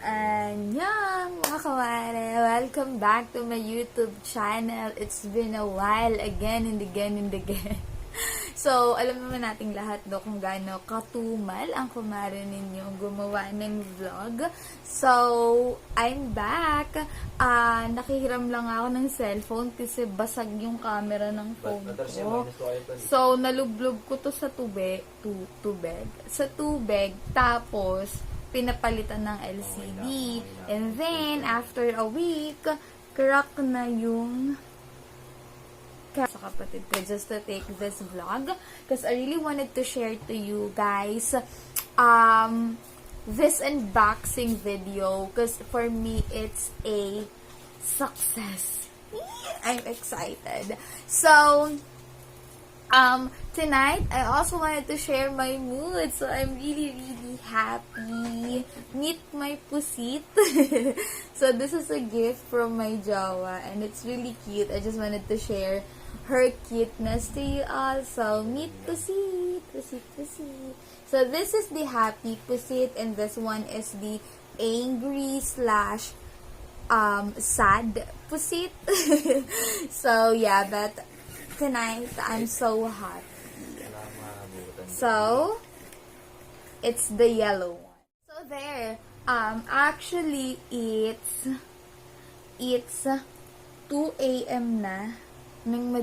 Annyeong mga kaware! Welcome back to my YouTube channel. It's been a while again and again and again. So, alam naman nating lahat kung gaano katumal ang kumare ninyo gumawa ng vlog. So, I'm back. Nakihiram lang ako ng cellphone kasi basag yung camera ng phone ko. So, nalublog ko to sa tubig. Sa tubig. Tapos, pinapalitan ng LCD. And then, after a week, crack na yung sa kapatid ko just to take this vlog because I really wanted to share to you guys this unboxing video because for me, it's a success. I'm excited. So, tonight, I also wanted to share my mood. So, I'm really happy. Meet my pusit. So, this is a gift from my jowa. And it's really cute. I just wanted to share her cuteness to you all. So, meet pusit. Pusit. So, this is the happy pusit. And this one is the angry / sad pusit. So, yeah, but tonight, I'm so happy. So, it's the yellow one. So, there. Actually, it's 2 a.m. na. Ng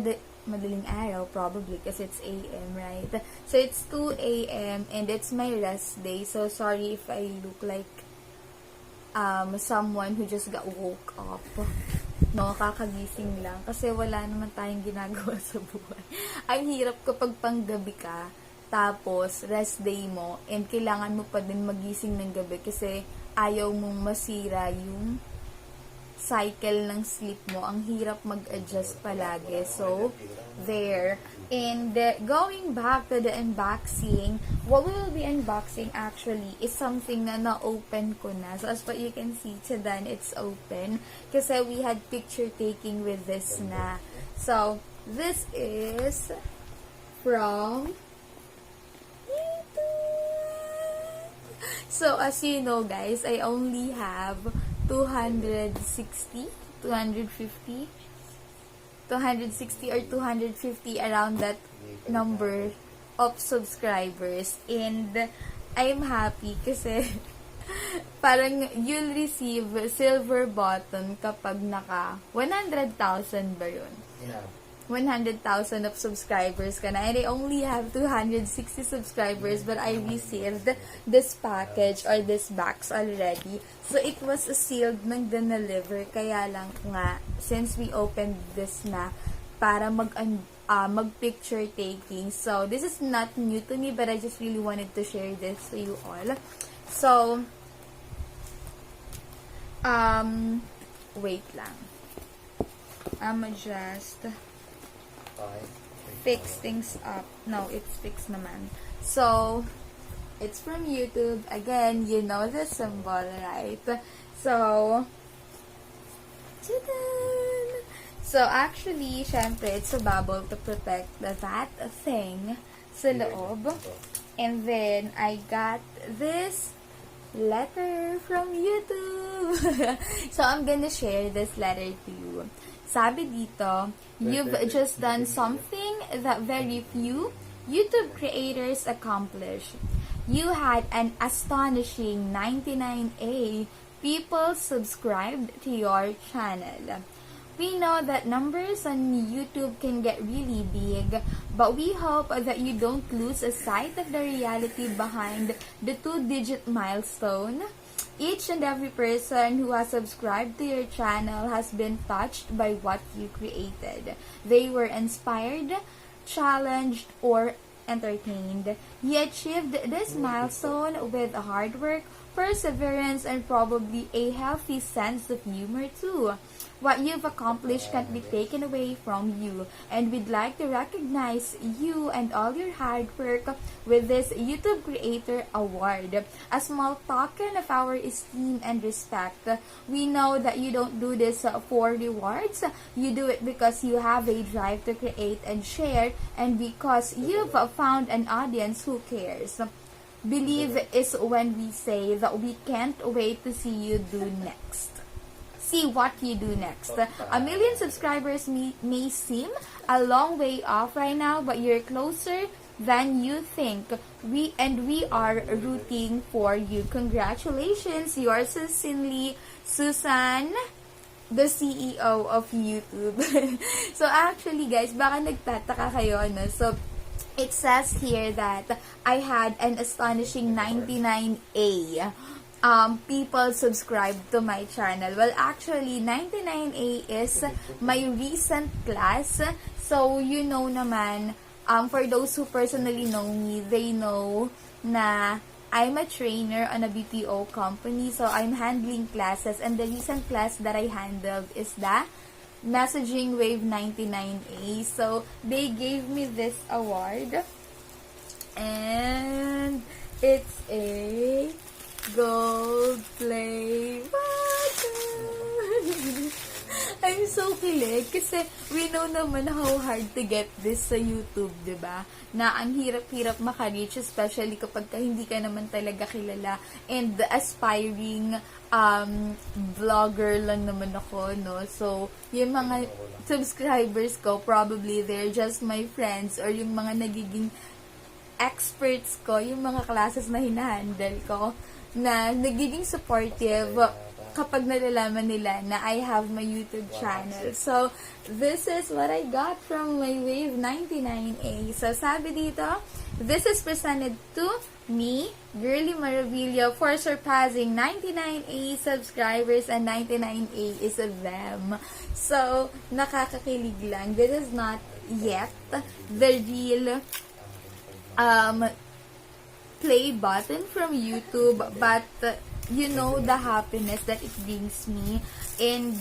madaling araw, probably, kasi it's a.m., right? So, it's 2 a.m. and it's my rest day. So, sorry if I look like someone who just got woke up. No, kakagising lang. Kasi wala naman tayong ginagawa sa buhay. Ang hirap kapag panggabi ka, tapos rest day mo, and kailangan mo pa din magising ng gabi kasi ayaw mong masira yung cycle ng sleep mo. Ang hirap mag-adjust palagi. So, there. And going back to the unboxing, what we will be unboxing actually is something na na-open ko na. So, as what you can see, today it's open. Kasi we had picture taking with this na. So, this is from So, as you know, guys, I only have 260 or 250 around that number of subscribers. And I'm happy kasi parang you'll receive silver button kapag naka 100,000 ba yun? Yeah. 100,000 of subscribers ka na. And I only have 260 subscribers, but I received this package or this box already. So, it was sealed ng deliver. Kaya lang nga, since we opened this na, para mag-picture taking. So, this is not new to me, but I just really wanted to share this to you all. So, wait lang. I'm just fix things up. No, it's fixed naman. So, it's from YouTube. Again, you know the symbol, right? So, ta-da! So, actually, syempre, it's a bubble to protect that thing sa loob. And then, I got this letter from YouTube. So, I'm gonna share this letter to you. Sabi dito, you've just done something that very few YouTube creators accomplish. You had an astonishing 99A people subscribed to your channel. We know that numbers on YouTube can get really big, but we hope that you don't lose sight of the reality behind the 2-digit milestone. Each and every person who has subscribed to your channel has been touched by what you created. They were inspired, challenged, or entertained. You achieved this milestone with hard work, perseverance, and probably a healthy sense of humor too. What you've accomplished can't be taken away from you, and we'd like to recognize you and all your hard work with this YouTube Creator Award. A small token of our esteem and respect. We know that you don't do this for rewards. You do it because you have a drive to create and share, and because you've found an audience who cares. believe is when we say that we can't wait to see you do next. See what you do next. 1,000,000 subscribers may seem a long way off right now, but you're closer than you think. We are rooting for you. Congratulations, yours sincerely, Susan, the CEO of YouTube. So actually guys, baka nagtataka kayo, no? So it says here that I had an astonishing 99A people subscribe to my channel. Well, actually, 99A is my recent class. So, you know naman, for those who personally know me, they know na I'm a trainer on a BPO company. So, I'm handling classes. And the recent class that I handled is the Messaging Wave 99A. So, they gave me this award. And it's a gold play button. I'm so kilig kasi we know naman how hard to get this sa YouTube, diba? Na ang hirap-hirap maka-reach, especially kapag hindi ka naman talaga kilala. And aspiring vlogger lang naman ako, no? So, yung mga subscribers ko, probably they're just my friends or yung mga nagiging experts ko, yung mga classes na hinahandle ko, na nagiging supportive kapag nalalaman nila na I have my YouTube channel. So, this is what I got from my Wave 99A. So, sabi dito, this is presented to me, Girlie Maravilla, for surpassing 99A subscribers, and 99A is a them. So, nakakakilig lang. This is not yet the real play button from YouTube, but you know the happiness that it brings me. And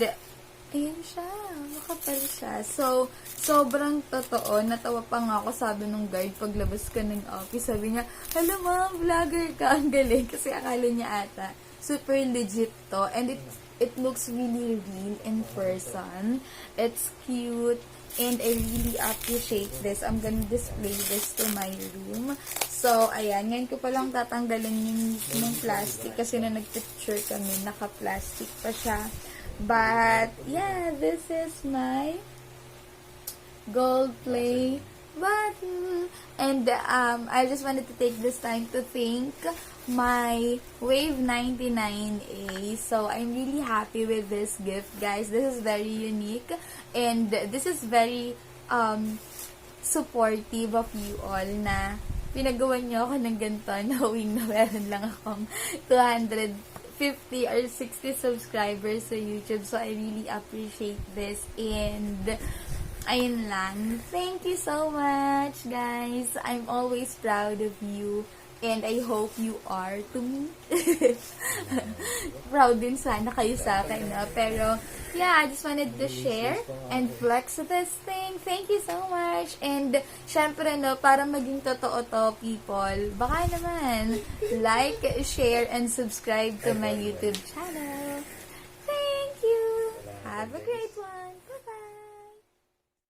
ayun siya, makapal siya. So, sobrang totoo. Natawa pa nga ako, sabi nung guard paglabas ka ng office. Sabi niya, hello ma'am, vlogger ka. Ang galing. Kasi akala niya ata, super legit to. And it looks really real in person. It's cute. And I really appreciate this. I'm gonna display this to my room. So, ayan. Ngayon ko palang tatanggalin yung mismong plastic kasi na nag-picture kami, naka-plastic pa siya. But, yeah, this is my gold play button. And, I just wanted to take this time to thank my Wave 99A. So, I'm really happy with this gift, guys. This is very unique. And this is very supportive of you all na pinagawan nyo ako ng ganito, knowing na meron lang akong 250 or 60 subscribers sa YouTube. So, I really appreciate this. And ayun lang. Thank you so much, guys. I'm always proud of you. And I hope you are to me. Proud din sana kayo sa akin, no? Pero, yeah, I just wanted to share and flex this thing. Thank you so much. And, syempre, no, para maging totoo to, people, baka naman, like, share, and subscribe to my YouTube channel. Thank you. Have a great